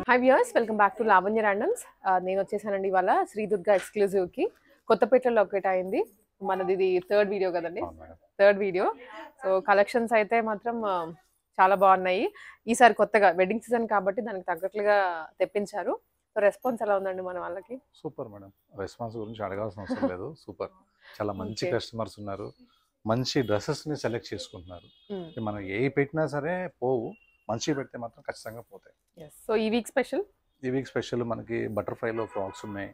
Hi viewers, welcome back to Lavanya randoms. నేను వచ్చేసానండి ఇవాళ శ్రీ దుర్గా ఎక్స్క్లూజివ్కి. కొత్తపేటలో లొకేట్ అయింది. మనది ఇది థర్డ్ వీడియో కదండి, థర్డ్ వీడియో. సో కలెక్షన్స్ అయితే మాత్రం చాలా బాగున్నాయి. ఈసారి కొత్తగా వెడ్డింగ్ సీజన్ కాబట్టి దానికి తగ్గట్లుగా తెప్పించారు. సో రెస్పాన్స్ ఎలా ఉందండి మన వాళ్ళకి? Super madam. రెస్పాన్స్ గురించి అడగాల్సిన అవసరం లేదు. సూపర్, చాలా మంచి కస్టమర్స్ ఉన్నారు. మంచి డ్రెస్సెస్ని సెలెక్ట్ చేసుకుంటున్నారు. మనం ఏ పెట్టినా సరే పోవు, మంచి పెడితే మాత్రం ఖచ్చితంగా పోతాయి. సో ఈ వీక్ స్పెషల్ మనకి బటర్ఫ్లైలో ఫ్రాక్స్ ఉన్నాయి,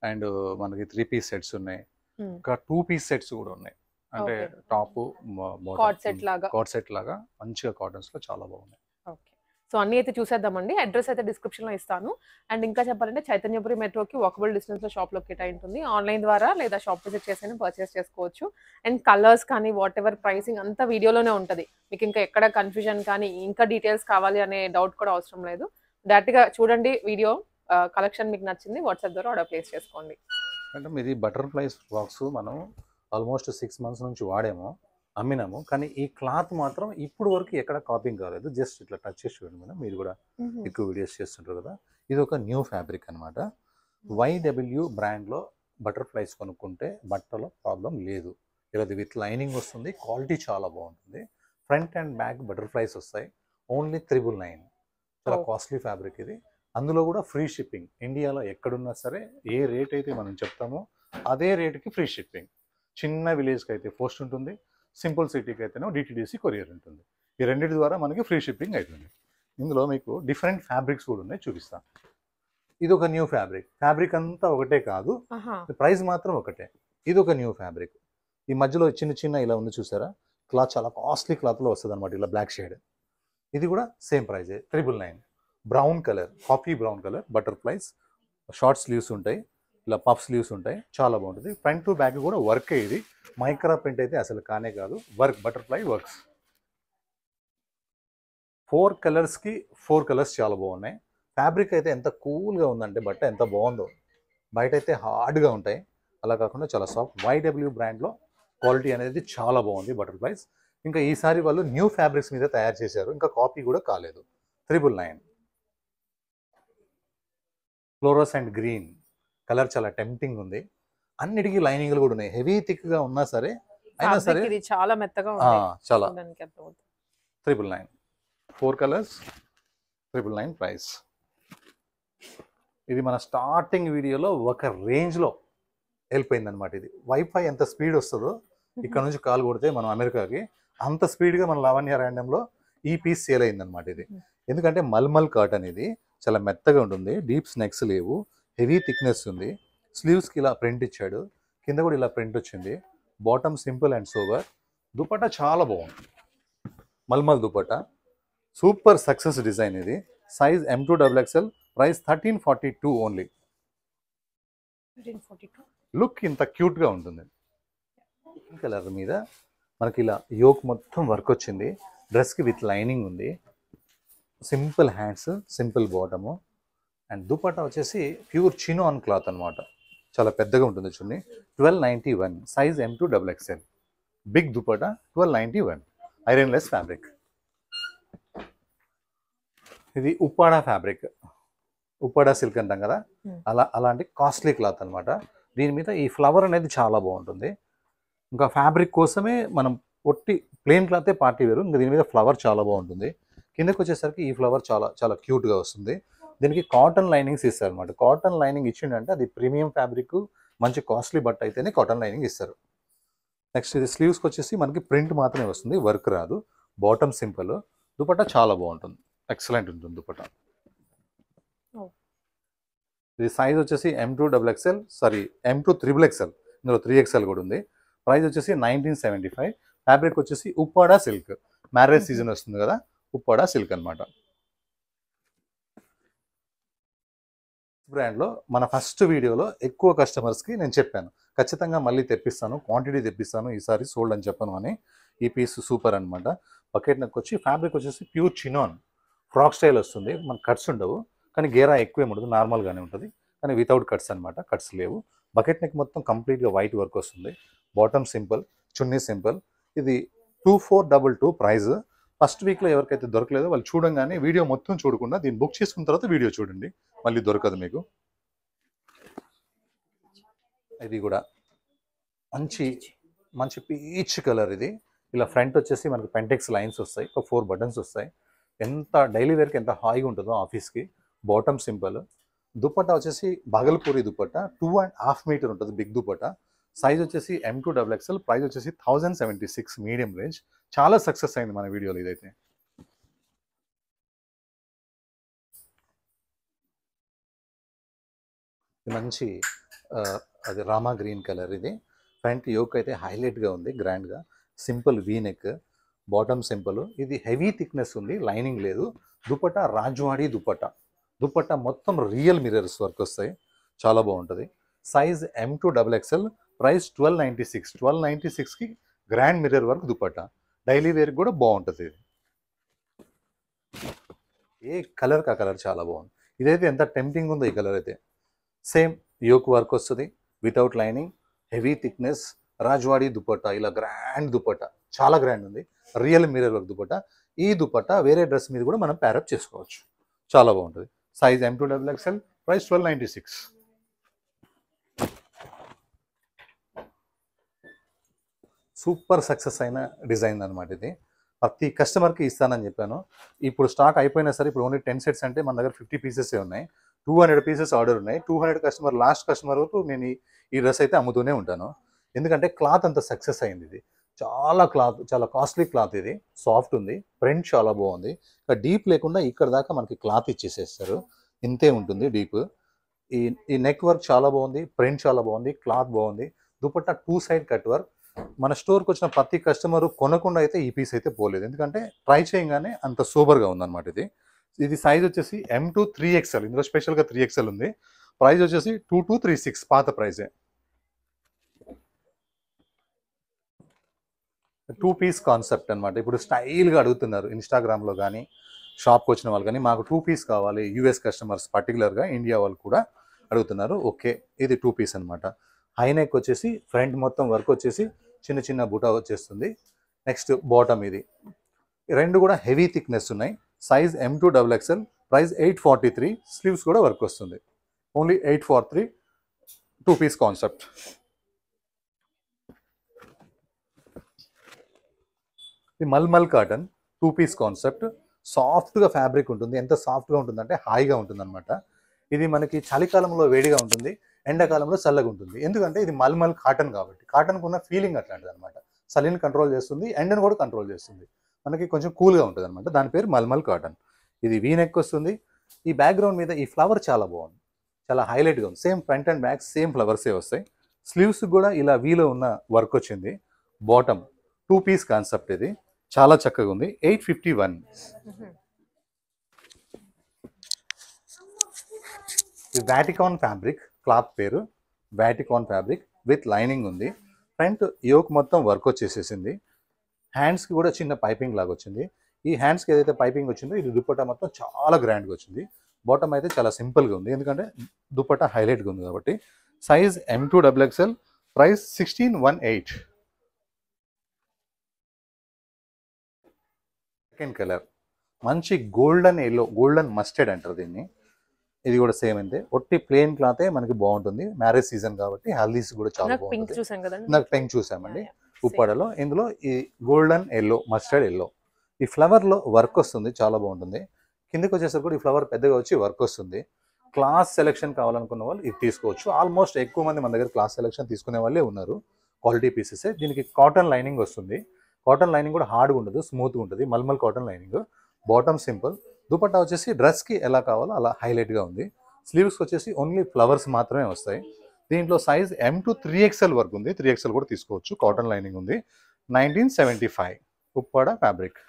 అండ్ మనకి 3 పీస్ సెట్స్ ఉన్నాయి, ఇంకా 2 పీస్ సెట్స్ కూడా ఉన్నాయి. అంటే టాప్ కార్డ్ సెట్ లాగా మంచిగా కాటన్స్ లో చాలా బాగున్నాయి. సో అన్ని అయితే చూసేద్దామండి. అడ్రస్ అయితే డిస్క్రిప్షన్ లో ఇస్తాను. అండ్ ఇంకా చెప్పాలంటే చైతన్యపురి మెట్రోకి వాకబుల్ డిస్టెన్స్ లో షాప్ లొకేట్ అయి ఉంటుంది. ఆన్లైన్ ద్వారా లేదా షాప్ విజిట్ చేసి పర్చేస్ చేసుకోవచ్చు. అండ్ కలర్స్ కానీ వాట్ ఎవర్ ప్రైసింగ్ అంతా వీడియోలోనే ఉంటుంది. మీకు ఇంకా ఎక్కడ కన్ఫ్యూజన్ కానీ ఇంకా డీటెయిల్స్ కావాలి అనే డౌట్ కూడా అవసరం లేదు. డైరెక్ట్ గా చూడండి వీడియో. కలెక్షన్ మీకు నచ్చింది వాట్సాప్ ద్వారా ఆర్డర్ ప్లేస్ చేసుకోండి. అంటే మీది బటర్ఫ్లైస్ ఫ్రాక్స్ మనం ఆల్మోస్ట్ 6 months నుంచి వాడాము, అమ్మినాము. కానీ ఈ క్లాత్ మాత్రం ఇప్పుడు వరకు ఎక్కడ కాపింగ్ కాలేదు. జస్ట్ ఇట్లా టచ్ చేసి చూడండి మేడం, మీరు కూడా ఎక్కువ వీడియోస్ చేస్తుంటారు కదా. ఇది ఒక న్యూ ఫ్యాబ్రిక్ అనమాట. YW బ్రాండ్లో బటర్ఫ్లైస్ కొనుక్కుంటే బట్టలో ప్రాబ్లం లేదు. ఇది విత్ లైనింగ్ వస్తుంది, క్వాలిటీ చాలా బాగుంటుంది. ఫ్రంట్ అండ్ బ్యాక్ బటర్ఫ్లైస్ వస్తాయి. ఓన్లీ 999. చాలా కాస్ట్లీ ఫ్యాబ్రిక్ ఇది. అందులో కూడా ఫ్రీ షిప్పింగ్. ఇండియాలో ఎక్కడున్నా సరే ఏ రేట్ అయితే మనం చెప్తామో అదే రేటుకి ఫ్రీ షిప్పింగ్. చిన్న విలేజ్కి అయితే పోస్ట్ ఉంటుంది, సింపుల్ సిటీకి అయితేనే DTDC కొరియర్ ఉంటుంది. ఈ రెండింటి ద్వారా మనకి ఫ్రీ షిప్పింగ్ అవుతుంది. ఇందులో మీకు డిఫరెంట్ ఫ్యాబ్రిక్స్ కూడా ఉన్నాయి, చూపిస్తాను. ఇది ఒక న్యూ ఫ్యాబ్రిక్ అంతా ఒకటే కాదు, ప్రైస్ మాత్రం ఒకటే. ఇది ఒక న్యూ ఫ్యాబ్రిక్. ఈ మధ్యలో చిన్న చిన్న ఇలా ఉంది చూసారా, క్లాత్ చాలా కాస్ట్లీ క్లాత్లో వస్తుంది అనమాట, ఇలా బ్లాక్ షేడ్. ఇది కూడా సేమ్ ప్రైజే, 999. Brown colour, coffee brown colour butterflies. Short sleeves ఉంటాయి, ఇలా పఫ్ స్లీవ్స్ ఉంటాయి, చాలా బాగుంటుంది. ఫ్రంట్ టు బ్యాక్ కూడా వర్క్. ఇది మైక్రా ప్రింట్ అయితే అసలు కానే కాదు, వర్క్, బటర్ఫ్లై వర్క్స్. 4 కలర్స్కి 4 కలర్స్ చాలా బాగున్నాయి. ఫ్యాబ్రిక్ అయితే ఎంత కూల్గా ఉందంటే, బట్ట ఎంత బాగుందో. బయట అయితే హార్డ్గా ఉంటాయి, అలా కాకుండా చాలా సాఫ్ట్. YW బ్రాండ్లో క్వాలిటీ అనేది చాలా బాగుంది బటర్ఫ్లైస్. ఇంకా ఈసారి వాళ్ళు న్యూ ఫ్యాబ్రిక్స్ మీద తయారు చేశారు, ఇంకా కాపీ కూడా కాలేదు. 999. ఫ్లోరస్ అండ్ గ్రీన్ కలర్ చాలా టెంప్టింగ్ ఉంది. అన్నిటికీ లైనింగ్లు కూడా ఉన్నాయి. హెవీ థిక్గా ఉన్నా సరే అయినా సరే ఇది చాలా మెత్తగా చాలా 999. 4 కలర్స్, 999 ప్రైస్. ఇది మన స్టార్టింగ్ వీడియోలో ఒక రేంజ్లో వెళ్ళిపోయింది అనమాట. ఇది వైఫై ఎంత స్పీడ్ వస్తుందో ఇక్కడ నుంచి కాల్ కొడితే మనం అమెరికాకి, అంత స్పీడ్గా మన లావణ్య ర్యాండమ్లో ఈ పీస్ సేల్ అయిందనమాట. ఇది ఎందుకంటే మల్మల్ కాటన్, ఇది చాలా మెత్తగా ఉంటుంది, డీప్ స్నెక్స్ లేవు, హెవీ థిక్నెస్ ఉంది. స్లీవ్స్కి ఇలా ప్రింట్ ఇచ్చాడు, కింద కూడా ఇలా ప్రింట్ వచ్చింది. Bottom simple and sober. Dupatta చాలా బాగుంది, mulmul dupatta. Super success design ఇది. Size M2XXL, price 1342 only. Look ఇంత క్యూట్గా ఉంటుంది. కలర్ మీద మనకి ఇలా యోక్ మొత్తం వర్క్ వచ్చింది. డ్రెస్కి విత్ లైనింగ్ ఉంది. Simple hands, simple bottom. And dupatta వచ్చేసి ప్యూర్ చినోన్ క్లాత్ అనమాట, చాలా పెద్దగా ఉంటుంది chunni. 1291, size M2XXL. Big dupatta, 1291. Ironless fabric. ఇది ఉప్పాడా ఫ్యాబ్రిక్, ఉప్పాడా సిల్క్ అంటాం కదా, అలాంటి కాస్ట్లీ క్లాత్ అనమాట. దీని మీద ఈ ఫ్లవర్ అనేది చాలా బాగుంటుంది. ఇంకా ఫ్యాబ్రిక్ కోసమే మనం ఒట్టి ప్లెయిన్ క్లాతే పార్టీ వేరు, ఇంకా దీని మీద ఫ్లవర్ చాలా బాగుంటుంది. కిందకి వచ్చేసరికి ఈ ఫ్లవర్ చాలా చాలా క్యూట్గా వస్తుంది. దీనికి కాటన్ లైనింగ్స్ ఇస్తారు అనమాట. కాటన్ లైనింగ్ ఇచ్చిండంటే అది ప్రీమియం ఫ్యాబ్రిక్, మంచి కాస్ట్లీ బట్ట అయితేనే కాటన్ లైనింగ్ ఇస్తారు. నెక్స్ట్ ఇది స్లీవ్స్కి వచ్చేసి మనకి ప్రింట్ మాత్రమే వస్తుంది, వర్క్ రాదు. Bottom simple. దుపట్టా చాలా బాగుంటుంది, ఎక్సలెంట్ ఉంటుంది దుపట్టా. ఇది సైజ్ వచ్చేసి M2XXL, సారీ M2XXL. ఇందులో 3XL కూడా ఉంది. ప్రైస్ వచ్చేసి 1975. ఫ్యాబ్రిక్ వచ్చేసి ఉప్పాడా సిల్క్. మ్యారేజ్ సీజన్ వస్తుంది కదా, ఉప్పాడా సిల్క్ అనమాట. బ్రాండ్లో మన ఫస్ట్ వీడియోలో ఎక్కువ కస్టమర్స్కి నేను చెప్పాను, ఖచ్చితంగా మళ్ళీ తెప్పిస్తాను, క్వాంటిటీ తెప్పిస్తాను, ఈసారి సోల్డ్ అని చెప్పాను అని. ఈ పీస్ సూపర్ అనమాట. బకెట్ నెక్ వచ్చి ఫ్యాబ్రిక్ వచ్చేసి ప్యూర్ చినాన్, ఫ్రాక్ స్టైల్ వస్తుంది. మన కట్స్ ఉండవు, కానీ గేరా ఎక్కువ ఉండదు, నార్మల్గానే ఉంటుంది, కానీ వితౌట్ కట్స్ అనమాట, కట్స్ లేవు. బకెట్ నెక్ మొత్తం కంప్లీట్గా వైట్ వర్క్ వస్తుంది. Bottom simple, chunni simple. ఇది 2422 ప్రైస్. ఫస్ట్ వీక్లో ఎవరికైతే దొరకలేదో వాళ్ళు చూడంగానే వీడియో మొత్తం చూడకుండా దీన్ని బుక్ చేసుకున్న తర్వాత వీడియో చూడండి, మళ్ళీ దొరకదు మీకు. ఇది కూడా మంచి మంచి పీచ్ కలర్. ఇది ఇలా ఫ్రంట్ వచ్చేసి మనకి పెంటెక్స్ లైన్స్ వస్తాయి, ఒక 4 బటన్స్ వస్తాయి. ఎంత డైలీ వేర్కి ఎంత హాయిగా ఉంటుందో ఆఫీస్కి. Bottom simple. దుపట్టా వచ్చేసి బాగల్పూరి దుపట్టా, 2.5 మీటర్ ఉంటుంది బిగ్ దుపట్టా. సైజ్ వచ్చేసి M2XXL, ప్రైస్ వచ్చేసి 1076 మీడియం రేంజ్. చాలా సక్సెస్ అయింది మన వీడియోలో ఇదైతే. మంచి అది రామా గ్రీన్ కలర్. ఇది ఫ్రంట్ యోక్ అయితే హైలైట్గా ఉంది, గ్రాండ్గా. Simple V neck, bottom simple. ఇది హెవీ థిక్నెస్ ఉంది, లైనింగ్ లేదు. దుపట్టా రాజ్వాడి దుపట్టా. దుపట్టా మొత్తం రియల్ మిర్రర్స్ వర్క్ వస్తాయి, చాలా బాగుంటుంది. Size M2XXL, price 1296. 1296కి grand mirror work dupatta. Daily వేర్కి కూడా బాగుంటుంది. ఇది ఏ కలర్ కా కలర్ చాలా బాగుంది. ఇదైతే ఎంత టెంప్టింగ్ ఉందో ఈ కలర్ అయితే. సేమ్ యోక్ వర్క్ వస్తుంది, without lining, heavy thickness, Rajwadi dupatta. ఇలా గ్రాండ్ దుపట్టా, చాలా గ్రాండ్ ఉంది. Real mirror work dupatta. ఈ దుపట్టా వేరే డ్రెస్ మీద కూడా మనం ప్యారప్ చేసుకోవచ్చు, చాలా బాగుంటుంది. Size M2XXL, price 1296. Super success అయిన డిజైన్ అనమాట ఇది. ప్రతి కస్టమర్కి ఇస్తానని చెప్పాను. ఇప్పుడు స్టాక్ అయిపోయినా సరే, ఇప్పుడు ఓన్లీ 10 సెట్స్ అంటే మన దగ్గర 50 పీసెసే ఉన్నాయి. 200 పీసెస్ ఆర్డర్ ఉన్నాయి. 200 కస్టమర్, లాస్ట్ కస్టమర్ వరకు నేను ఈ డ్రెస్ అయితే అమ్ముతూనే ఉంటాను. ఎందుకంటే క్లాత్ అంత సక్సెస్ అయింది. ఇది చాలా క్లాత్, చాలా కాస్ట్లీ క్లాత్. ఇది సాఫ్ట్ ఉంది, ప్రింట్ చాలా బాగుంది. ఇక డీప్ లేకుండా ఇక్కడ దాకా మనకి క్లాత్ ఇచ్చేసేస్తారు, ఇంతే ఉంటుంది డీప్. ఈ నెక్ వర్క్ చాలా బాగుంది, ప్రింట్ చాలా బాగుంది, క్లాత్ బాగుంది. Dupatta 2 side cut work. మన స్టోర్కి వచ్చిన ప్రతి కస్టమరు కొనకుండా అయితే ఈ పీస్ అయితే పోలేదు, ఎందుకంటే ట్రై చేయగానే అంత సూపర్గా ఉందన్నమాట ఇది. ఇది సైజ్ వచ్చేసి M2 3XL. ఇందులో స్పెషల్గా 3XL ఉంది. ప్రైస్ వచ్చేసి 2236, పాత ప్రైజే. 2 పీస్ కాన్సెప్ట్ అనమాట. ఇప్పుడు స్టైల్గా అడుగుతున్నారు ఇన్స్టాగ్రామ్లో కానీ, షాప్కి వచ్చిన వాళ్ళు కానీ, మాకు 2 పీస్ కావాలి. US కస్టమర్స్ పర్టికులర్గా, ఇండియా వాళ్ళు కూడా అడుగుతున్నారు. ఓకే, ఇది 2 పీస్ అనమాట. హై నెక్ వచ్చేసి ఫ్రంట్ మొత్తం వర్క్ వచ్చేసి చిన్న చిన్న బుటా వచ్చేస్తుంది. Next bottom. ఇది రెండు కూడా హెవీ థిక్నెస్ ఉన్నాయి. Size M2XXL, price 843. స్లీవ్స్ కూడా వర్క్ వస్తుంది, ఓన్లీ 843. 2 piece concept. ఇది మల్మల్ కాటన్ 2 పీస్ కాన్సెప్ట్. సాఫ్ట్గా ఫ్యాబ్రిక్ ఉంటుంది. ఎంత సాఫ్ట్గా ఉంటుందంటే హాయిగా ఉంటుంది అనమాట. ఇది మనకి చలికాలంలో వేడిగా ఉంటుంది, ఎండాకాలంలో చల్లగా ఉంటుంది. ఎందుకంటే ఇది మల్మల్ కాటన్ కాబట్టి. కాటన్కు ఉన్న ఫీలింగ్ అట్లాంటిది అనమాట. చలిని కంట్రోల్ చేస్తుంది, ఎండను కూడా కంట్రోల్ చేస్తుంది. మనకి కొంచెం కూల్గా ఉంటుంది అనమాట. దాని పేరు మల్మల్ కాటన్. ఇది వీ నెక్ వస్తుంది. ఈ బ్యాక్గ్రౌండ్ మీద ఈ ఫ్లవర్ చాలా బాగుంది, చాలా హైలైట్గా ఉంది. Same front and back same ఫ్లవర్సే వస్తాయి. స్లీవ్స్ కూడా ఇలా వీలో ఉన్న వర్క్ వచ్చింది. Bottom 2 piece concept. ఇది చాలా చక్కగా ఉంది. 851. ఇది వాటికాన్ ఫ్యాబ్రిక్, క్లాత్ పేరు వాటికాన్ ఫ్యాబ్రిక్, విత్ లైనింగ్ ఉంది. ఫ్రంట్ యోక్ మొత్తం వర్క్ వచ్చేసేసింది. హ్యాండ్స్కి కూడా చిన్న పైపింగ్ లాగా వచ్చింది. ఈ హ్యాండ్స్కి ఏదైతే పైపింగ్ వచ్చిందో ఇది దుపట్టా మొత్తం చాలా గ్రాండ్గా వచ్చింది. బాటమ్ అయితే చాలా సింపుల్గా ఉంది, ఎందుకంటే దుపట్టా హైలైట్గా ఉంది కాబట్టి. Size M2XXL, price 1618. Second colour మంచి గోల్డెన్ ఎల్లో, గోల్డెన్ మస్టర్డ్ అంటారు దీన్ని. ఇది కూడా సేమ్ అంతే, ఒట్టి ప్లెయిన్ క్లాతే మనకి బాగుంటుంది. మ్యారేజ్ సీజన్ కాబట్టి హల్దీస్ కూడా చాలా బాగుంటుంది. నాకు పింక్ చూసామండి ఉప్పాడలో. ఇందులో ఈ గోల్డెన్ ఎల్లో, మస్టర్డ్ ఎల్లో. ఈ ఫ్లవర్లో వర్క్ వస్తుంది, చాలా బాగుంటుంది. కిందకి వచ్చేసరికి కూడా ఈ ఫ్లవర్ పెద్దగా వచ్చి వర్క్ వస్తుంది. క్లాస్ సెలెక్షన్ కావాలనుకున్న వాళ్ళు ఇది తీసుకోవచ్చు. ఆల్మోస్ట్ ఎక్కువ మంది మన దగ్గర క్లాస్ సెలెక్షన్ తీసుకునే వాళ్ళే ఉన్నారు. Quality pieces. దీనికి కాటన్ లైనింగ్ వస్తుంది. కాటన్ లైనింగ్ కూడా హార్డ్గా ఉండదు, స్మూత్గా ఉంటుంది. Mulmul cotton lining. Bottom simple. Dupatta వచ్చేసి డ్రెస్కి ఎలా కావాలో అలా హైలైట్గా ఉంది. స్లీవ్స్ వచ్చేసి ఓన్లీ ఫ్లవర్స్ మాత్రమే వస్తాయి. దీంట్లో సైజ్ M2 3XL వరకు ఉంది. 3XL కూడా తీసుకోవచ్చు. కాటన్ లైనింగ్ ఉంది. 1975 Uppada fabric.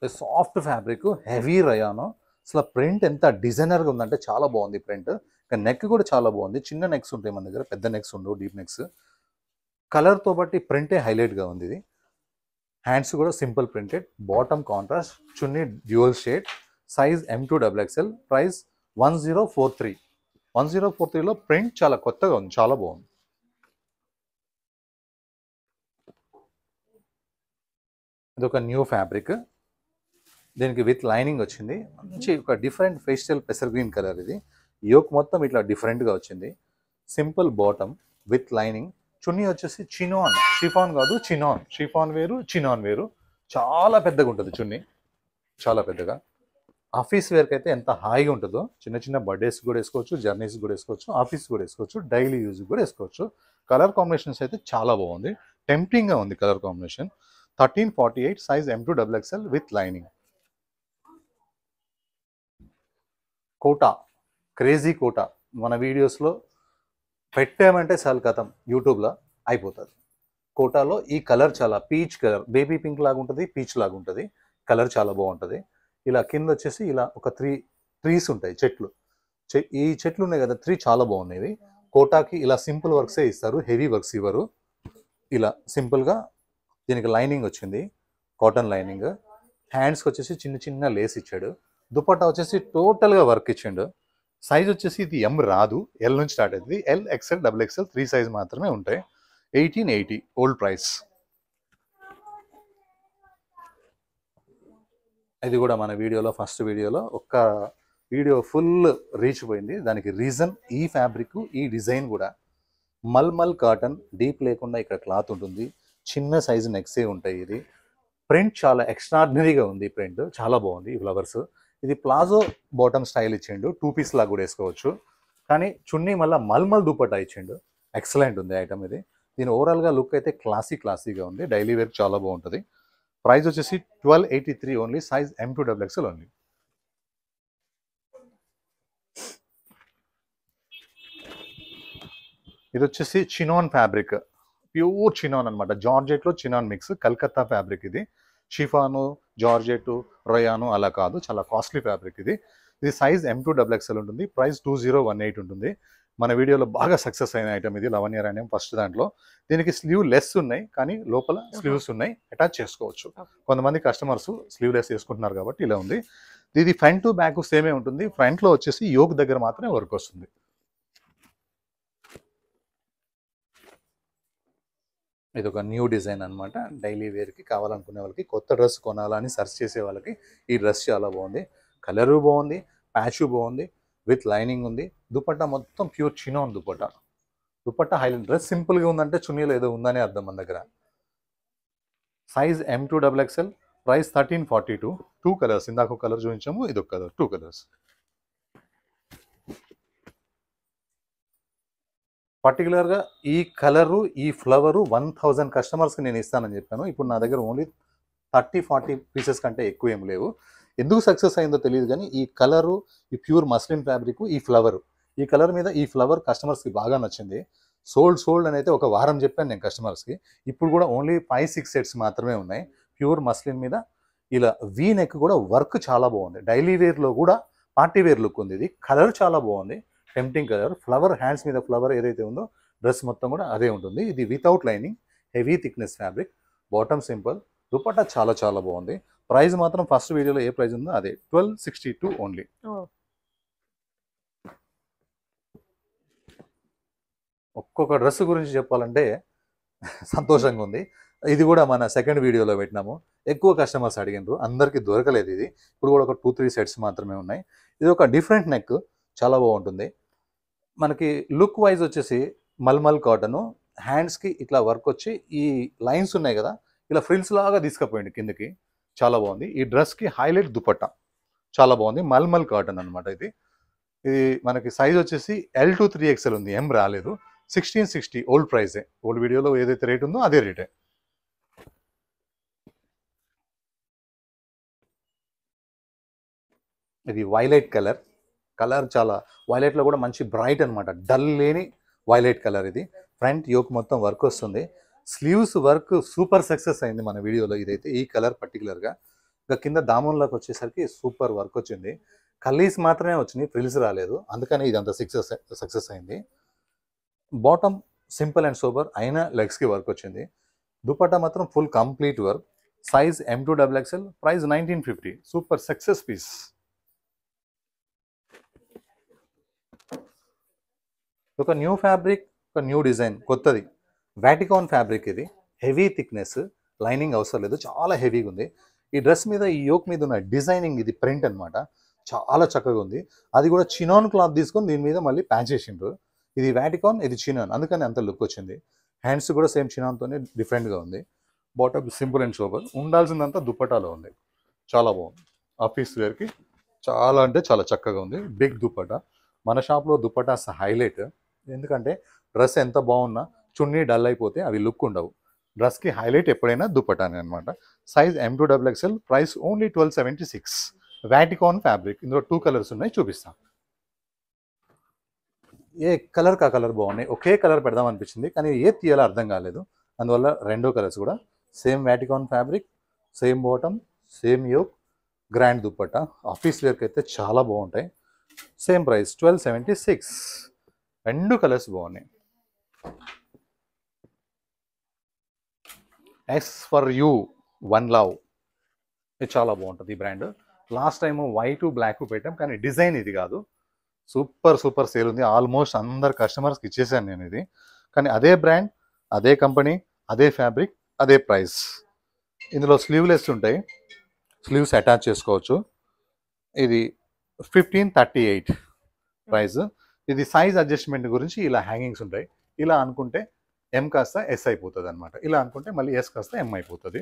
Soft fabric, heavy రయాను. అసలు ప్రింట్ ఎంత డిజైనర్గా ఉందంటే చాలా బాగుంది ప్రింట్. నెక్ కూడా చాలా బాగుంది. చిన్న నెక్స్ ఉంటాయి మన దగ్గర, పెద్ద నెక్స్ ఉండవు, డీప్ నెక్స్. కలర్తో బట్టి ప్రింటే హైలైట్గా ఉంది. ఇది హ్యాండ్స్ కూడా simple printed. Bottom contrast, chunni dual shade. Size M2XXL, price 1043. 1043లో ప్రింట్ చాలా కొత్తగా ఉంది, చాలా బాగుంది. ఇది ఒక న్యూ ఫ్యాబ్రిక్, దీనికి విత్ లైనింగ్ వచ్చింది. మంచి ఒక డిఫరెంట్ ఫేషియల్ పెసర్ గ్రీన్ కలర్. ఇది యోక్ మొత్తం ఇట్లా డిఫరెంట్గా వచ్చింది. Simple bottom with lining. Chunni వచ్చేసి చినాన్, షిఫాన్ కాదు చినాన్. షిఫాన్ వేరు, చినాన్ వేరు. చాలా పెద్దగా ఉంటుంది చున్నీ, చాలా పెద్దగా. ఆఫీస్ వేర్కి అయితే ఎంత హాయిగా ఉంటుందో. చిన్న చిన్న బర్త్డేస్ కూడా వేసుకోవచ్చు, జర్నీస్ కూడా వేసుకోవచ్చు, ఆఫీస్ కూడా వేసుకోవచ్చు, డైలీ యూజ్ కూడా వేసుకోవచ్చు. కలర్ కాంబినేషన్స్ అయితే చాలా బాగుంది, టెంప్టింగ్గా ఉంది colour combination. 1348 size M2XXL with lining. Kota, crazy Kota మన వీడియోస్లో పెట్టామంటే చాలు కథం, యూట్యూబ్లో అయిపోతుంది. కోటాలో ఈ కలర్ చాలా పీచ్ కలర్, బేబీ పింక్ లాగా ఉంటుంది, పీచ్ లాగా ఉంటుంది. కలర్ చాలా బాగుంటుంది. ఇలా కింద వచ్చేసి ఇలా ఒక ట్రీస్ ఉంటాయి, చెట్లు. ఈ చెట్లు ఉన్నాయి కదా, 3 చాలా బాగున్నాయి. కోటాకి ఇలా సింపుల్ వర్క్సే ఇస్తారు, హెవీ వర్క్స్ ఇవ్వరు. ఇలా సింపుల్గా దీనికి లైనింగ్ వచ్చింది, కాటన్ లైనింగ్. హ్యాండ్స్కి వచ్చేసి చిన్న చిన్న లేస్ ఇచ్చాడు. దుపట్టా వచ్చేసి టోటల్గా వర్క్ ఇచ్చాడు. సైజ్ వచ్చేసి ఇది M రాదు, L నుంచి స్టార్ట్ అవుతుంది. L, XL, XXL 3 సైజ్ మాత్రమే ఉంటాయి. 1880 ఓల్డ్ ప్రైస్. ఇది కూడా మన వీడియోలో ఫస్ట్ వీడియోలో ఒక్క వీడియో ఫుల్ రీచ్ పోయింది. దానికి రీజన్ ఈ ఫ్యాబ్రిక్, ఈ డిజైన్ కూడా. మల్మల్ కాటన్, డీప్ లేకుండా ఇక్కడ క్లాత్ ఉంటుంది, చిన్న సైజు నెక్సే ఉంటాయి. ఇది ప్రింట్ చాలా ఎక్స్ట్రాడినరీగా ఉంది, ప్రింట్ చాలా బాగుంది. ఈ ఫ్లవర్స్ ఇది ప్లాజో బాటమ్ స్టైల్ ఇచ్చిండు, 2 పీస్ లాగా కూడా వేసుకోవచ్చు. కానీ చున్నీ మళ్ళీ మల్మల్ దుపట్టా ఇచ్చిండు, ఎక్సలెంట్ ఉంది ఐటమ్ ఇది. దీని ఓవరాల్గా లుక్ అయితే క్లాసీగా ఉంది, డైలీ వేర్ చాలా బాగుంటుంది. ప్రైస్ వచ్చేసి 1283 ఓన్లీ, సైజ్ M2XXL ఓన్లీ. ఇది వచ్చేసి చినాన్ ఫ్యాబ్రిక్, ప్యూర్ చినాన్ అనమాట. జార్జెట్లో చినాన్ మిక్స్, కల్కత్తా ఫ్యాబ్రిక్ ఇది. షిఫాను, జార్జెట్, రొయాను అలా కాదు, చాలా కాస్ట్లీ ఫ్యాబ్రిక్ ఇది. ఇది సైజ్ M2XXL ఉంటుంది. ప్రైస్ 2018 ఉంటుంది. మన వీడియోలో బాగా సక్సెస్ అయిన ఐటమ్ ఇది, లవణ్య రాణ్యం ఫస్ట్ దాంట్లో. దీనికి స్లీవ్ లెస్ ఉన్నాయి, కానీ లోపల స్లీవ్స్ ఉన్నాయి, అటాచ్ చేసుకోవచ్చు. కొంతమంది కస్టమర్స్ స్లీవ్ లెస్ చేసుకుంటున్నారు కాబట్టి ఇలా ఉంది. ఇది ఫ్రంట్ టు బ్యాక్ సేమే ఉంటుంది. ఫ్రంట్లో వచ్చేసి యోక్ దగ్గర మాత్రమే వర్క్ వస్తుంది. ఇది ఒక న్యూ డిజైన్ అనమాట. డైలీ వేర్కి కావాలనుకునే వాళ్ళకి, కొత్త డ్రెస్ కొనాలని సెర్చ్ చేసే వాళ్ళకి ఈ డ్రెస్ చాలా బాగుంది. కలరు బాగుంది, ప్యాచు బాగుంది, విత్ లైనింగ్ ఉంది. దుపట్టా మొత్తం pure chinon dupatta. Dupatta highlight. Dress సింపుల్గా ఉందంటే చున్నీలో ఏదో ఉందని అర్థం మన దగ్గర. Size M2XXL, price 1342. 2 కలర్స్, ఇందాక ఒక కలర్ చూపించాము, ఇది ఒక కలర్, 2 కలర్స్. పర్టికులర్గా ఈ కలరు, ఈ ఫ్లవరు 1000 కస్టమర్స్కి నేను ఇస్తానని చెప్పాను. ఇప్పుడు నా దగ్గర ఓన్లీ 30-40 పీసెస్ కంటే ఎక్కువ ఏం లేవు. ఎందుకు సక్సెస్ అయిందో తెలియదు, కానీ ఈ కలరు, ఈ ప్యూర్ మస్లిన్ ఫ్యాబ్రిక్, ఈ ఫ్లవరు, ఈ కలర్ మీద ఈ ఫ్లవర్ కస్టమర్స్కి బాగా నచ్చింది. సోల్డ్ అని అయితే ఒక వారం చెప్పాను నేను కస్టమర్స్కి. ఇప్పుడు కూడా ఓన్లీ 5-6 సెట్స్ మాత్రమే ఉన్నాయి. ప్యూర్ మస్లిన్ మీద ఇలా వీ నెక్ కూడా వర్క్ చాలా బాగుంది. డైలీ వేర్లో కూడా పార్టీ వేర్ లుక్ ఉంది. ఇది కలర్ చాలా బాగుంది, టెంప్టింగ్ కలర్. ఫ్లవర్, హ్యాండ్స్ మీద ఫ్లవర్ ఏదైతే ఉందో డ్రెస్ మొత్తం కూడా అదే ఉంటుంది. ఇది without lining, heavy thickness fabric, bottom simple, dupatta చాలా బాగుంది. ప్రైస్ మాత్రం ఫస్ట్ వీడియోలో ఏ ప్రైస్ ఉందో అదే, 1262 ఓన్లీ. ఒక్కొక్క డ్రెస్ గురించి చెప్పాలంటే సంతోషంగా ఉంది. ఇది కూడా మన సెకండ్ వీడియోలో పెట్టినాము. ఎక్కువ కస్టమర్స్ అడిగినారు, అందరికీ దొరకలేదు ఇది. ఇప్పుడు కూడా ఒక 2-3 సెట్స్ మాత్రమే ఉన్నాయి. ఇది ఒక డిఫరెంట్ నెక్, చాలా బాగుంటుంది. మనకి లుక్ వైజ్ వచ్చేసి మల్మల్ కాటను, హ్యాండ్స్కి ఇట్లా వర్క్ వచ్చి ఈ లైన్స్ ఉన్నాయి కదా, ఇలా ఫ్రిల్స్ లాగా తీసుకుపోయింది కిందకి, చాలా బాగుంది. ఈ డ్రెస్కి హైలైట్ దుపట్టా చాలా బాగుంది, మల్మల్ కాటన్ అనమాట ఇది. ఇది మనకి సైజ్ వచ్చేసి L to 3XL ఉంది, M రాలేదు. 1660 ఓల్డ్ ప్రైజే, ఓల్డ్ వీడియోలో ఏదైతే రేట్ ఉందో అదే రేటే. ఇది వైలెట్ కలర్, చాలా వైలెట్లో కూడా మంచి బ్రైట్ అనమాట, డల్ లేని వైలెట్ కలర్. ఇది ఫ్రంట్ యోక్ మొత్తం వర్క్ వస్తుంది. స్లీవ్స్ వర్క్ సూపర్ సక్సెస్ అయింది మన వీడియోలో. ఇదైతే ఈ కలర్ పర్టికులర్గా. ఇంకా కింద దామన్లోకి వచ్చేసరికి సూపర్ వర్క్ వచ్చింది. కలీస్ మాత్రమే వచ్చినాయి, ఫ్రిల్స్ రాలేదు, అందుకని ఇదంతా సక్సెస్ అయింది. బాటమ్ సింపుల్ అండ్ సోబర్ అయినా లెగ్స్కి వర్క్ వచ్చింది. దుపట్టా మాత్రం full complete work. Size M2XXL, price 1950. Super success piece. ఒక న్యూ ఫ్యాబ్రిక్, ఒక న్యూ డిజైన్, కొత్తది. వాటికాన్ ఫ్యాబ్రిక్ ఇది, హెవీ థిక్నెస్, లైనింగ్ అవసరం లేదు, చాలా హెవీగా ఉంది. ఈ డ్రెస్ మీద ఈ యోక్ మీద ఉన్న డిజైనింగ్ ఇది ప్రింట్ అనమాట, చాలా చక్కగా ఉంది. అది కూడా చినాన్ క్లాత్ తీసుకొని దీని మీద మళ్ళీ ప్యాచ్ చేసిండ్రు. ఇది వాటికాన్, ఇది చినాన్, అందుకని అంత లుక్ వచ్చింది. హ్యాండ్స్ కూడా సేమ్ చినాన్తోనే డిఫరెంట్గా ఉంది. బాటమ్ సింపుల్ అండ్ సోబర్, ఉండాల్సిందంతా దుప్పటాలో ఉంది. చాలా బాగుంది, ఆఫీస్ వేర్కి చాలా అంటే చాలా చక్కగా ఉంది. బిగ్ దుప్పటా, మన షాప్లో దుప్పటాస్ హైలైట్. ఎందుకంటే డ్రెస్ ఎంత బాగున్నా చున్నీ డల్ అయిపోతే అవి లుక్ ఉండవు. డ్రెస్కి హైలైట్ ఎప్పుడైనా దుప్పటానే అనమాట. Size M2XXL, price only 1276. Vatican fabric, ఇందులో 2 కలర్స్ ఉన్నాయి, చూపిస్తాను. ఏ కలర్ కా కలర్ బాగున్నాయి, ఒకే కలర్ పెడదాం అనిపించింది కానీ ఏ తీయాలో అర్థం కాలేదు, అందువల్ల రెండో కలర్స్ కూడా same Vatican fabric, same bottom, same yoke, grand dupatta. Office వేర్కి అయితే చాలా బాగుంటాయి. Same price 1276. రెండు కలర్స్ బాగున్నాయి. S for you, one love, ఇది చాలా బాగుంటుంది ఈ brand. Last time white black పెట్టాం కానీ డిజైన్ ఇది కాదు. సూపర్ సూపర్ సేల్ ఉంది, ఆల్మోస్ట్ అందరు కస్టమర్స్కి ఇచ్చేసాను నేను ఇది. కానీ అదే బ్రాండ్, అదే కంపెనీ, అదే ఫ్యాబ్రిక్, అదే ప్రైస్. ఇందులో స్లీవ్లెస్ ఉంటాయి, స్లీవ్స్ అటాచ్ చేసుకోవచ్చు. ఇది 1538 ప్రైస్. ఇది సైజ్ అడ్జస్ట్మెంట్ గురించి ఇలా హ్యాంగింగ్స్ ఉంటాయి. ఇలా అనుకుంటే M కాస్త S అయిపోతుంది అనమాట, ఇలా అనుకుంటే మళ్ళీ S కాస్త M అయిపోతుంది.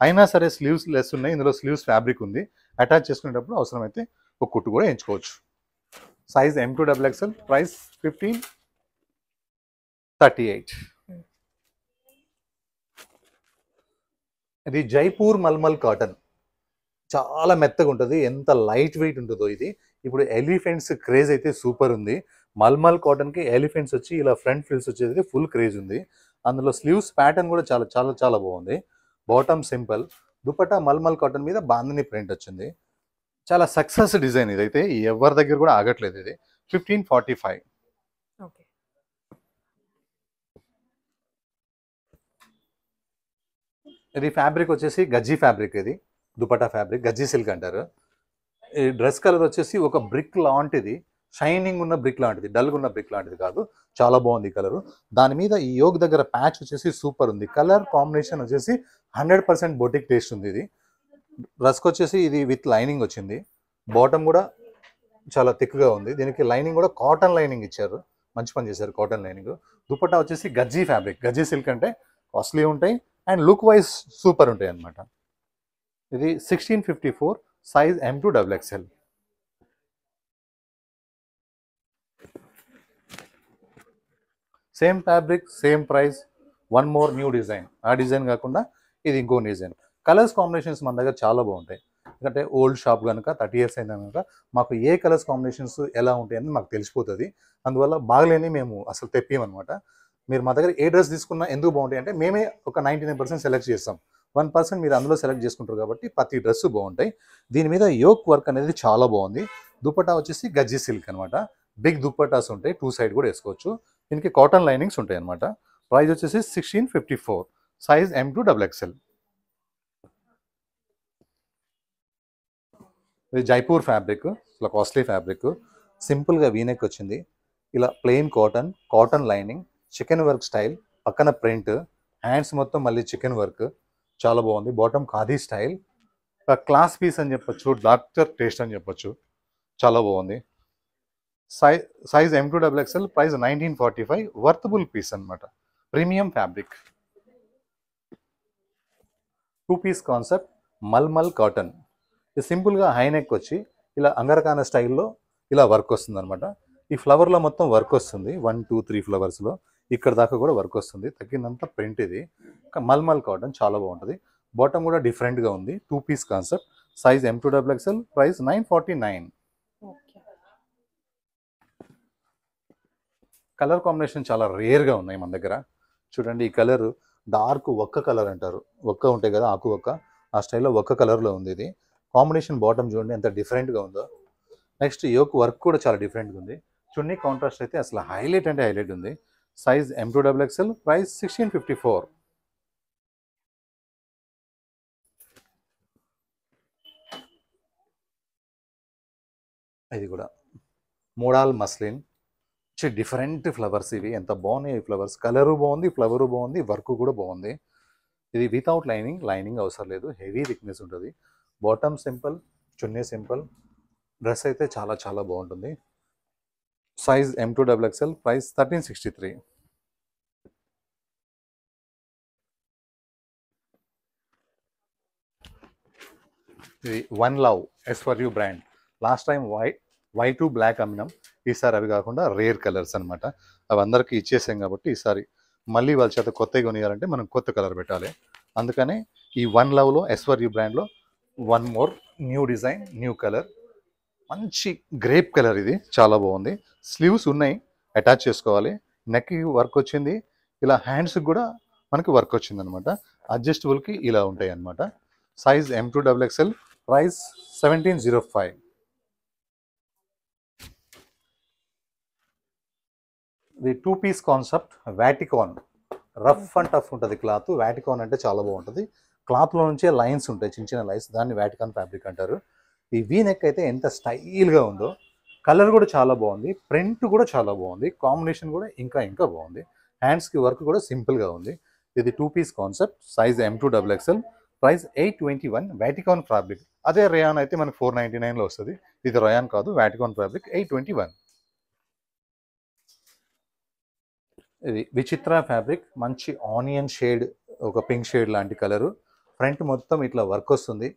అయినా సరే స్లీవ్స్ లెస్ ఉన్నాయి, ఇందులో స్లీవ్స్ ఫ్యాబ్రిక్ ఉంది. అటాచ్ చేసుకునేటప్పుడు అవసరమైతే ఒక కుట్టు కూడా ఎంచుకోవచ్చు. Size M2XXL, price 1538. ఇది జైపూర్ మల్మల్ కాటన్, చాలా మెత్తగా ఉంటుంది, ఎంత లైట్ వెయిట్ ఉంటుందో ఇది. ఇప్పుడు ఎలిఫెంట్స్ క్రేజ్ అయితే సూపర్ ఉంది. మల్మల్ కాటన్కి ఎలిఫెంట్స్ వచ్చి ఇలా ఫ్రంట్ ఫ్రిల్స్ వచ్చేది ఫుల్ క్రేజ్ ఉంది. అందులో స్లీవ్స్ ప్యాటర్న్ కూడా చాలా చాలా చాలా బాగుంది. Bottom simple, dupatta mulmul cotton మీద బాందిని ప్రింట్ వచ్చింది. చాలా సక్సెస్ డిజైన్ ఇదైతే, ఎవరి దగ్గర కూడా ఆగట్లేదు. ఇది 1545. ఓకే. ఇది ఫ్యాబ్రిక్ వచ్చేసి గజ్జీ ఫ్యాబ్రిక్, ఇది దుపట్టా ఫ్యాబ్రిక్, గజ్జీ సిల్క్ అంటారు. ఈ డ్రెస్ కలర్ వచ్చేసి ఒక బ్రిక్ లాంటిది, షైనింగ్ ఉన్న బ్రిక్ లాంటిది, డల్గా ఉన్న బ్రిక్ లాంటిది కాదు, చాలా బాగుంది కలరు. దాని మీద ఈ యోగ్ దగ్గర ప్యాచ్ వచ్చేసి సూపర్ ఉంది. కలర్ కాంబినేషన్ వచ్చేసి 100% బొటిక్ టేస్ట్ ఉంది. ఇది డ్రెస్కి వచ్చేసి ఇది విత్ లైనింగ్ వచ్చింది. బాటమ్ కూడా చాలా థిక్గా ఉంది, దీనికి లైనింగ్ కూడా కాటన్ లైనింగ్ ఇచ్చారు, మంచి పని చేశారు కాటన్ లైనింగ్. దుపట్టా వచ్చేసి గజ్జీ ఫ్యాబ్రిక్, గజ్జీ సిల్క్ అంటే కాస్ట్లీ ఉంటాయి అండ్ లుక్ వైజ్ సూపర్ ఉంటాయి అన్నమాట. ఇది 1654, size M2XXL. Same fabric, same price, one more new design. ఆ డిజైన్ కాకుండా ఇది ఇంకో డిజైన్. కలర్స్ కాంబినేషన్స్ మన దగ్గర చాలా బాగుంటాయి, ఎందుకంటే ఓల్డ్ షాప్ కనుక 30 years అయినా కనుక మాకు ఏ కలర్స్ కాంబినేషన్స్ ఎలా ఉంటాయని మాకు తెలిసిపోతుంది. అందువల్ల బాగలేని మేము అసలు తెప్పియమన్నమాట. మీరు మా దగ్గర ఏ డ్రెస్ తీసుకున్నా ఎందుకు బాగుంటాయి అంటే మేమే ఒక 99% సెలెక్ట్ చేస్తాం, 1% మీరు అందులో సెలెక్ట్ చేసుకుంటారు కాబట్టి ప్రతి డ్రెస్ బాగుంటాయి. దీని మీద యోక్ వర్క్ అనేది చాలా బాగుంది. దుపట్టా వచ్చేసి గజ్జీ సిల్క్ అనమాట, బిగ్ దుపట్టాస్ ఉంటాయి, 2 సైడ్ కూడా వేసుకోవచ్చు. దీనికి కాటన్ లైనింగ్స్ ఉంటాయి అనమాట. ప్రైస్ వచ్చేసి 1654, సైజ్ M2XXL. ఇది జైపూర్ ఫ్యాబ్రిక్, ఇలా కాస్ట్లీ ఫ్యాబ్రిక్, సింపుల్గా వీనెక్ వచ్చింది. ఇలా plain cotton, cotton lining, chikan work style, పక్కన ప్రింట్, హ్యాండ్స్ మొత్తం మళ్ళీ చికెన్ వర్క్, చాలా బాగుంది. Bottom khadi style, class piece అని చెప్పొచ్చు, డాక్టర్ టేస్ట్ అని చెప్పొచ్చు, చాలా బాగుంది. Size M2XXL, price 1945, worthable piece అనమాట, premium fabric. 2 piece concept, mulmul cotton. ఇది సింపుల్గా హైనెక్ వచ్చి ఇలా అంగరకాన స్టైల్లో ఇలా వర్క్ వస్తుంది అనమాట. ఈ ఫ్లవర్లో మొత్తం వర్క్ వస్తుంది, 1 2 3 ఫ్లవర్స్లో ఇక్కడ దాకా కూడా వర్క్ వస్తుంది, తగ్గిందంతా ప్రింట్. ఇది మల్మల్ కాటన్, చాలా బాగుంటుంది. బాటమ్ కూడా డిఫరెంట్గా ఉంది. 2 piece concept, size M2XXL, price 949. Colour combination చాలా రేర్గా ఉన్నాయి మన దగ్గర. చూడండి, ఈ కలర్ డార్క్ ఒక్క కలర్ అంటారు, ఒక్క ఉంటాయి కదా ఆకు ఒక్క, ఆ స్టైల్లో ఒక్క కలర్లో ఉంది. ఇది కాంబినేషన్ బాటమ్ చూడండి ఎంత డిఫరెంట్గా ఉందో. నెక్స్ట్ యోక్ వర్క్ కూడా చాలా డిఫరెంట్గా ఉంది. చున్నీ కాంట్రాస్ట్ అయితే అసలు హైలైట్ అంటే హైలైట్ ఉంది. Size M2XXL, price 1654. ఇది కూడా మోడాల్ మస్లిన్, డిఫరెంట్ ఫ్లవర్స్. ఇవి ఎంత బాగున్నాయి ఈ ఫ్లవర్స్, కలరు బాగుంది, ఫ్లవరు బాగుంది, వర్క్ కూడా బాగుంది. ఇది వితౌట్ లైనింగ్ అవసరం లేదు, హెవీ థిక్నెస్ ఉంటుంది. Bottom simple, chunni simple. Dress అయితే చాలా చాలా బాగుంటుంది. Size M2XXL, price 1363. ఇది one love S4U brand. Last time white black అమ్మినాం, ఈసారి అవి కాకుండా రేర్ కలర్స్ అనమాట. అవి అందరికీ ఇచ్చేసాం కాబట్టి ఈసారి మళ్ళీ వాళ్ళ చేత కొత్తగా కొనియాలంటే మనం కొత్త కలర్ పెట్టాలి. అందుకనే ఈ వన్ లవ్లో S4U బ్రాండ్లో one more new design, new colour, మంచి గ్రేప్ కలర్. ఇది చాలా బాగుంది. స్లీవ్స్ ఉన్నాయి, అటాచ్ చేసుకోవాలి. నెక్కి వర్క్ వచ్చింది, ఇలా హ్యాండ్స్కి కూడా మనకి వర్క్ వచ్చింది అనమాట. అడ్జస్టబుల్కి ఇలా ఉంటాయి అనమాట. Size M2XXL, price 1705. ఇది 2 piece concept, Vatican. Rough and tough ఉంటుంది క్లాత్. వాటికాన్ అంటే చాలా బాగుంటుంది. క్లాత్లో నుంచే లైన్స్ ఉంటాయి, చిన్న చిన్న లైన్స్, దాన్ని వాటికాన్ ఫ్యాబ్రిక్ అంటారు. ఈ వీ నెక్ అయితే ఎంత స్టైల్గా ఉందో. కలర్ కూడా చాలా బాగుంది, ప్రింట్ కూడా చాలా బాగుంది, కాంబినేషన్ కూడా ఇంకా ఇంకా బాగుంది. హ్యాండ్స్కి వర్క్ కూడా సింపుల్గా ఉంది. ఇది 2 piece concept, size M2XXL, price 821. Vatican fabric. అదే రయాన్ అయితే మనకి 499లో వస్తుంది. ఇది రయాన్ కాదు, వాటికాన్ ఫ్యాబ్రిక్, 821. ఇది విచిత్ర ఫ్యాబ్రిక్, మంచి ఆనియన్ షేడ్, ఒక పింక్ షేడ్ లాంటి కలరు. ఫ్రంట్ మొత్తం ఇట్లా వర్క్ వస్తుంది.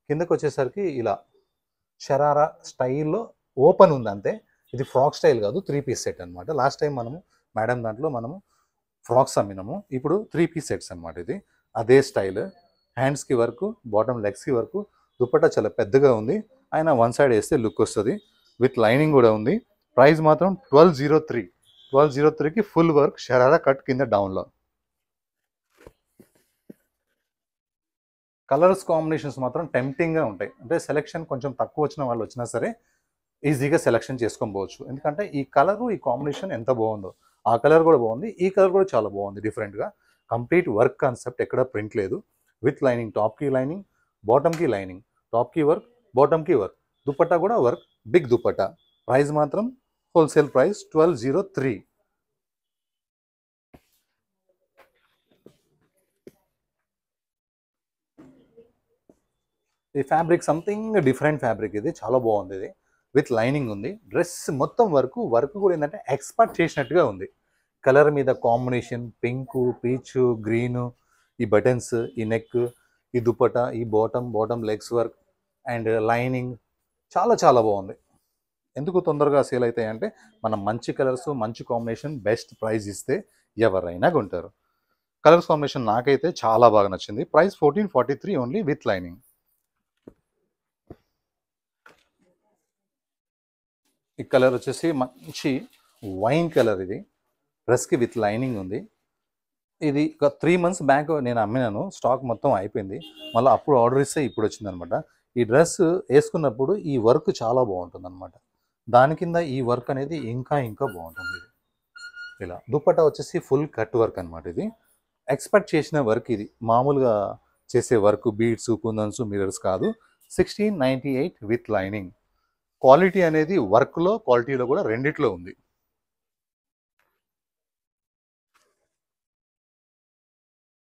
కిందకు వచ్చేసరికి ఇలా షరారా స్టైల్లో ఓపెన్ ఉంది అంతే. ఇది ఫ్రాక్ స్టైల్ కాదు, 3 పీస్ సెట్ అనమాట. లాస్ట్ టైం మేడం దాంట్లో ఫ్రాక్స్ అమ్మినాము, ఇప్పుడు 3 పీస్ సెట్స్ అనమాట. ఇది అదే స్టైల్. హ్యాండ్స్కి వర్క్, బాటమ్ లెగ్స్కి వర్క్. దుపట్టా చాలా పెద్దగా ఉంది, ఆయన వన్ సైడ్ వేస్తే లుక్ వస్తుంది. విత్ లైనింగ్ కూడా ఉంది. ప్రైస్ మాత్రం 1203. 1203కి ఫుల్ వర్క్, షరారా కట్ కింద డౌన్లో. కలర్స్ కాంబినేషన్స్ మాత్రం టెంప్టింగ్గా ఉంటాయి. అంటే సెలెక్షన్ కొంచెం తక్కువ వచ్చిన వాళ్ళు వచ్చినా సరే ఈజీగా సెలెక్షన్ చేసుకోవచ్చు. ఎందుకంటే ఈ కలరు, ఈ కాంబినేషన్ ఎంత బాగుందో. ఆ కలర్ కూడా బాగుంది, ఈ కలర్ కూడా చాలా బాగుంది డిఫరెంట్గా. కంప్లీట్ వర్క్ కాన్సెప్ట్, ఎక్కడ ప్రింట్ లేదు. విత్ లైనింగ్, టాప్కి లైనింగ్, బాటమ్కి లైనింగ్, టాప్కి వర్క్, బాటమ్కి వర్క్. దుపట్టా కూడా వర్క్, బిగ్ దుపట్టా. ప్రైస్ మాత్రం హోల్సేల్ ప్రైస్ 1203. ఈ ఫ్యాబ్రిక్ సంథింగ్ డిఫరెంట్ ఫ్యాబ్రిక్, ఇది చాలా బాగుంది. ఇది విత్ లైనింగ్ ఉంది. డ్రెస్ మొత్తం వర్క్ కూడా ఏంటంటే ఎక్స్పర్ట్ చేసినట్టుగా ఉంది. కలర్ మీద కాంబినేషన్, పింకు, పీచు, గ్రీను, ఈ బటన్స్, ఈ నెక్, ఈ దుపట్టా, ఈ bottom legs work and lining చాలా చాలా బాగుంది. ఎందుకు తొందరగా సేల్ అవుతాయి అంటే మనం మంచి కలర్స్, మంచి కాంబినేషన్, బెస్ట్ ప్రైస్ ఇస్తే ఎవరైనా కొంటారు. కలర్స్ కాంబినేషన్ నాకైతే చాలా బాగా నచ్చింది. Price 1443 only with lining. ఈ కలర్ వచ్చేసి మంచి వైన్ కలర్. ఇది డ్రెస్కి విత్ లైనింగ్ ఉంది. ఇది ఒక 3 months బ్యాక్ నేను అమ్మినాను, స్టాక్ మొత్తం అయిపోయింది. మళ్ళీ అప్పుడు ఆర్డర్ ఇస్తే ఇప్పుడు వచ్చిందనమాట. ఈ డ్రెస్ వేసుకున్నప్పుడు ఈ వర్క్ చాలా బాగుంటుంది అనమాట. దాని కింద ఈ వర్క్ అనేది ఇంకా ఇంకా బాగుంటుంది. ఇది ఇలా దుపట్టా వచ్చేసి ఫుల్ కట్ వర్క్ అనమాట. ఇది ఎక్స్పెక్ట్ చేసిన వర్క్, ఇది మామూలుగా చేసే వర్క్, బీడ్స్, కుందన్స్, మిరర్స్ కాదు. 1698 విత్ లైనింగ్. క్వాలిటీ అనేది వర్క్లో, క్వాలిటీలో కూడా రెండిట్లో ఉంది.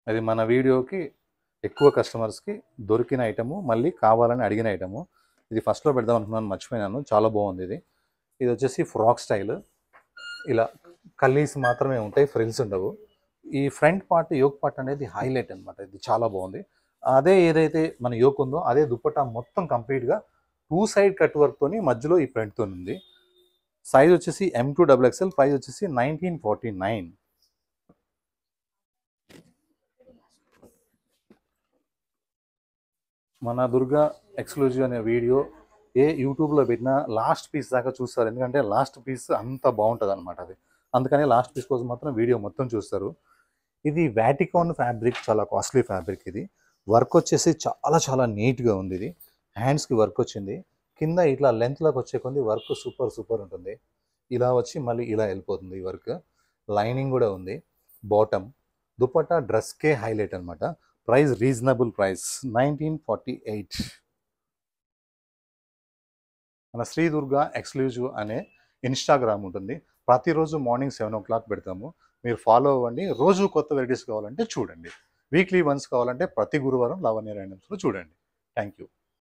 అది మన వీడియోకి ఎక్కువ కస్టమర్స్కి దొరికిన ఐటము, మళ్ళీ కావాలని అడిగిన ఐటము. ఇది ఫస్ట్లో పెడదాం అనుకున్నాను, మర్చిపోయినాను. చాలా బాగుంది. ఇది వచ్చేసి ఫ్రాక్ స్టైల్. ఇలా కల్లీస్ మాత్రమే ఉంటాయి, ఫ్రిల్స్ ఉండవు. ఈ ఫ్రంట్ పార్ట్, యోక్ పార్ట్ అనేది హైలైట్ అనమాట. ఇది చాలా బాగుంది. అదే ఏదైతే మన యోక్ ఉందో అదే దుపట్టా మొత్తం కంప్లీట్గా 2 సైడ్ కట్ వర్క్తోని మధ్యలో ఈ ప్రింట్తో ఉంది. సైజ్ వచ్చేసి M2XXL, ప్రైస్ వచ్చేసి 1949. మన దుర్గా ఎక్స్క్లూజివ్ అనే వీడియో ఏ యూట్యూబ్లో పెట్టినా లాస్ట్ పీస్ దాకా చూస్తారు. ఎందుకంటే లాస్ట్ పీస్ అంత బాగుంటుంది అనమాట. అది అందుకని లాస్ట్ పీస్ కోసం మాత్రం వీడియో మొత్తం చూస్తారు. ఇది వాటికాన్ ఫ్యాబ్రిక్, చాలా కాస్ట్లీ ఫ్యాబ్రిక్. ఇది వర్క్ వచ్చేసి చాలా చాలా నీట్గా ఉంది. ఇది హ్యాండ్స్కి వర్క్ వచ్చింది. కింద ఇట్లా లెంత్లోకి వచ్చే కొంది వర్క్ సూపర్ ఉంటుంది. ఇలా వచ్చి మళ్ళీ ఇలా వెళ్ళిపోతుంది ఈ వర్క్. లైనింగ్ కూడా ఉంది. బాటమ్, దుపట్టా డ్రెస్కే హైలైట్ అనమాట. Price reasonable price 1948. మన శ్రీ దుర్గా ఎక్స్క్లూజివ్ అనే ఇన్స్టాగ్రామ్ ఉంటుంది. ప్రతిరోజు మార్నింగ్ 7 o'clock పెడతాము. మీరు ఫాలో అవ్వండి. రోజు కొత్త వెరైటీస్ కావాలంటే చూడండి. వీక్లీ వన్స్ కావాలంటే ప్రతి గురువారం లావణ్య ర్యాండమ్స్లో చూడండి. Thank you.